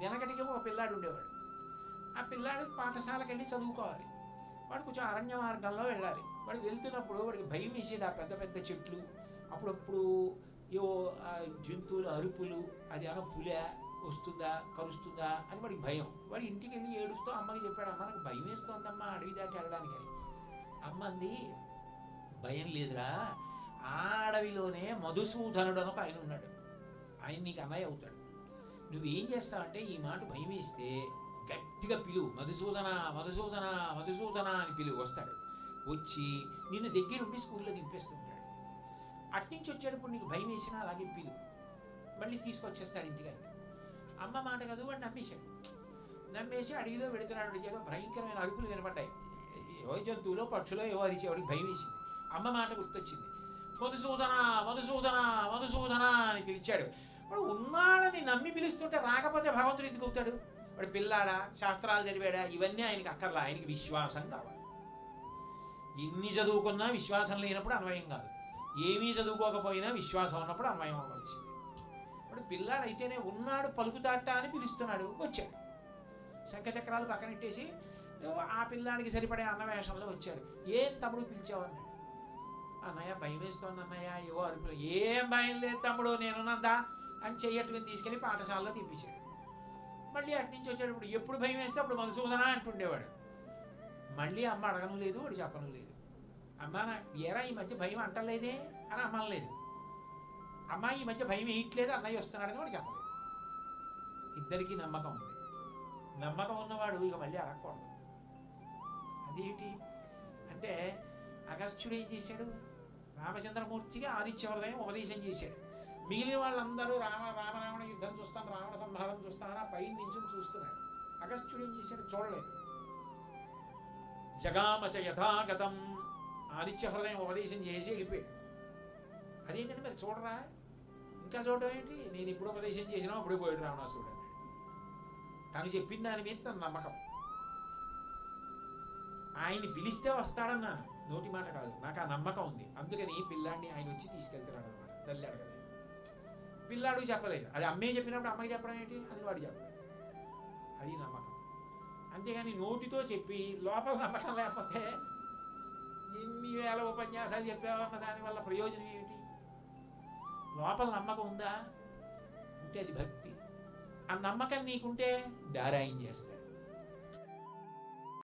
వెనకటికి ఒక పిల్లాడు ఉండేవాడు. ఆ పిల్లాడు పాఠశాలకు వెళ్ళి చదువుకోవాలి. వాడు కొంచెం అరణ్య మార్గంలో వెళ్ళాలి. వాడు వెళ్తున్నప్పుడు వాడికి భయం వేసేది ఆ పెద్ద పెద్ద చెట్లు, అప్పుడప్పుడు ఏవో జంతువుల అరుపులు, అది అన్న పులి వస్తుందా కలుస్తుందా అని వాడికి భయం. వాడు ఇంటికి వెళ్ళి ఏడుస్తూ అమ్మకి చెప్పాడు, అమ్మ నాకు భయం వేస్తోందమ్మా అడవి దాటి వెళ్ళడానికి అని. అమ్మ అంది, భయం లేదురా, ఆ అడవిలోనే మధుసూదనుడు అని ఒక ఆయన ఉన్నాడు, ఆయన నీకు అన్నయ్య అవుతాడు. నువ్వేం చేస్తావంటే ఈ మాట భయం వేస్తే గట్టిగా పిలువు, మధుసూదన మధుసూదన మధుసూదన అని పిలువు. వస్తాడు, వచ్చి నిన్ను దగ్గరుండి స్కూల్లో దింపేస్తుంటాడు. అట్నుంచి వచ్చేటప్పుడు నీకు భయం వేసినా అలాగే పిలువు, మళ్ళీ తీసుకొచ్చేస్తాడు ఇంటికి. అమ్మ మాట కాదు, వాడు నమ్మేశాడు. నమ్మేసి అడవిలో పెడుతున్నాడు. ఏదో భయంకరమైన అరుపులు వినపడ్డాయి, ఏవో జంతువులో పక్షులో ఏవో అరిచేవాడికి భయం వేసింది. అమ్మ మాట గుర్తొచ్చింది. మధుసూదన మధుసూదన మధుసూదన అని పిలిచాడు. వాడు ఉన్నాడని నమ్మి పిలుస్తుంటే రాకపోతే భగవంతుడు ఎందుకు అవుతాడు? వాడు పిల్లాడా, శాస్త్రాలు చదివాడా, ఇవన్నీ ఆయనకి అక్కర్లా. ఆయనకి విశ్వాసం కావాలి. ఎన్ని చదువుకున్నా విశ్వాసం లేనప్పుడు అన్వయం కాదు, ఏమీ చదువుకోకపోయినా విశ్వాసం ఉన్నప్పుడు అన్వయం అవ్వాల్సింది. వాడు పిల్లాడు అయితేనే ఉన్నాడు పలుకుతాట అని పిలుస్తున్నాడు. వచ్చాడు, శంఖచక్రాలు పక్కనెట్టేసి ఆ పిల్లాడికి సరిపడే అన్నవేషంలో వచ్చాడు. ఏం తమ్ముడు పిలిచావు అన్నాడు. అన్నయ్య భయం వేస్తోంది అన్నయ్య, ఏవో అరుపులు. ఏం భయం లేదు తమ్ముడు, నేనున్నదా అని చెయ్యట్టుకుని తీసుకెళ్ళి పాఠశాలలో తీపించాడు. మళ్ళీ అటు నుంచి వచ్చేటప్పుడు ఎప్పుడు భయం వేస్తే అప్పుడు మధుసూదన అంటుండేవాడు. మళ్ళీ అమ్మ అడగను లేదు, వాడు చెప్పను లేదు. అమ్మ ఏరా ఈ మధ్య భయం అంటలేదే అని అమ్మలేదు. అమ్మ ఈ మధ్య భయం వేయట్లేదు, అన్నయ్య వస్తున్నాడని వాడు చెప్పలేదు. ఇద్దరికీ నమ్మకం ఉంది. నమ్మకం ఉన్నవాడు ఇక మళ్ళీ అడగకూడదు. అదేంటి అంటే అగస్త్యుడు ఏం చేశాడు? రామచంద్రమూర్తికి ఆదిత్య హృదయం ఉపదేశం చేశాడు. మిగిలిన వాళ్ళందరూ రామరావణ యుద్ధం చూస్తాను, రావణ సంహారం చూస్తానని పై నుంచి చూస్తున్నాడు. అగస్త్యుడు ఏం చేశాడు? చూడలేదు. జగామచ యథాగతం ఆదిత్య హృదయం ఉపదేశం చేసి వెళ్ళిపోయాడు. అదేంటంటే మరి చూడరా, ఇంకా చూడడం ఏంటి, నేను ఇప్పుడు ఉపదేశం చేసినా అప్పుడే పోయాడు రావణాసుడు అన్నాడు. తను చెప్పిన దాని మీద తన నమ్మకం. ఆయన్ని పిలిస్తే వస్తాడన్నాను, నోటి మాట కాదు, నాకు ఆ నమ్మకం ఉంది. అందుకని పిల్లాడిని ఆయన వచ్చి తీసుకెళ్తున్నాడు అనమాట. తల్లి అడగలేదు, పిల్లాడు చెప్పలేదు. అది అమ్మే చెప్పినప్పుడు అమ్మకి చెప్పడం ఏంటి, అది వాడు చెప్పలేదు. అది నమ్మకం. అంతేగాని నోటితో చెప్పి లోపల నమ్మకం లేకపోతే ఎన్ని వేల ఉపన్యాసాలు చెప్పావన్న దానివల్ల ప్రయోజనం ఏమిటి? లోపల నమ్మకం ఉందా? ఉంటే అది భక్తి. ఆ నమ్మకం నీకుంటే దారాయం చేస్తాడు.